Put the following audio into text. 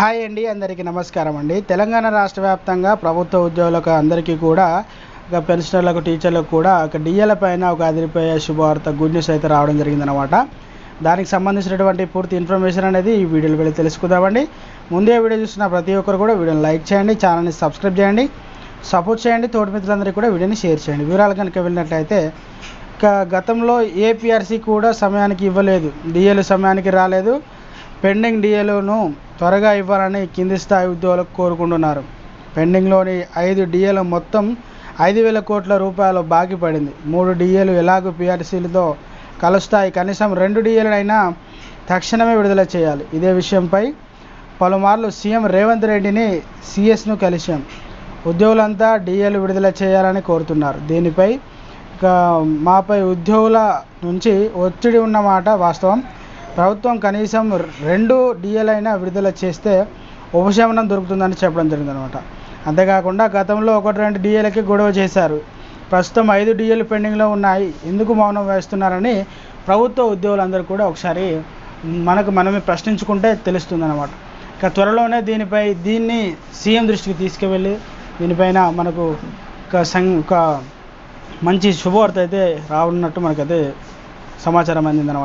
Hi అండి, అందరికీ నమస్కారం అండి. తెలంగాణ రాష్ట్ర వ్యాప్తంగా ప్రభుత్వ ఉద్యోగులకు అందరికీ కూడా పెన్షనర్లకు, టీచర్లకు కూడా డిఏల పైన ఒక అదిరిపోయే శుభవార్త, గుడ్ న్యూస్ అయితే రావడం జరిగిందనమాట. దానికి సంబంధించినటువంటి పూర్తి ఇన్ఫర్మేషన్ అనేది ఈ వీడియోలో వెళ్ళి తెలుసుకుందామండి. ముందే వీడియో చూస్తున్న ప్రతి ఒక్కరు కూడా వీడియోని లైక్ చేయండి, ఛానల్ని సబ్స్క్రైబ్ చేయండి, సపోర్ట్ చేయండి, తోటి మిత్రులందరికీ కూడా వీడియోని షేర్ చేయండి. వివరాలు కనుక వెళ్ళినట్లయితే గతంలో ఏపీఆర్సీ కూడా సమయానికి ఇవ్వలేదు, డిఏలు సమయానికి రాలేదు. పెండింగ్ డిఏలను త్వరగా ఇవ్వాలని కింది స్థాయి ఉద్యోగులకు కోరుకుంటున్నారు. పెండింగ్లోని 5 డిఏలు మొత్తం 5,000 కోట్ల రూపాయలు బాకీ పడింది. 3 డిఏలు ఎలాగూ పీఆర్సీలతో కలుస్తాయి. కనీసం 2 డిఏలైనా తక్షణమే విడుదల చేయాలి. ఇదే విషయంపై పలుమార్లు సీఎం రేవంత్ రెడ్డిని, సీఎస్ను కలిశాం. ఉద్యోగులంతా డిఏలు విడుదల చేయాలని కోరుతున్నారు. దీనిపై మాపై ఉద్యోగుల నుంచి ఒత్తిడి ఉన్నమాట వాస్తవం. ప్రభుత్వం కనీసం 2 డిఏలైనా విడుదల చేస్తే ఉపశమనం దొరుకుతుందని చెప్పడం జరిగిందనమాట. అంతేకాకుండా గతంలో 1-2 డిఏలకి గొడవ చేశారు. ప్రస్తుతం 5 డిఏలు పెండింగ్లో ఉన్నాయి, ఎందుకు మౌనం వేస్తున్నారని ప్రభుత్వ ఉద్యోగులందరూ కూడా ఒకసారి మనమే ప్రశ్నించుకుంటే తెలుస్తుందన్నమాట. త్వరలోనే దీన్ని సీఎం దృష్టికి తీసుకువెళ్ళి దీనిపైన మనకు ఒక మంచి శుభవార్త అయితే రానున్నట్టు మనకైతే సమాచారం అందిందన్నమాట.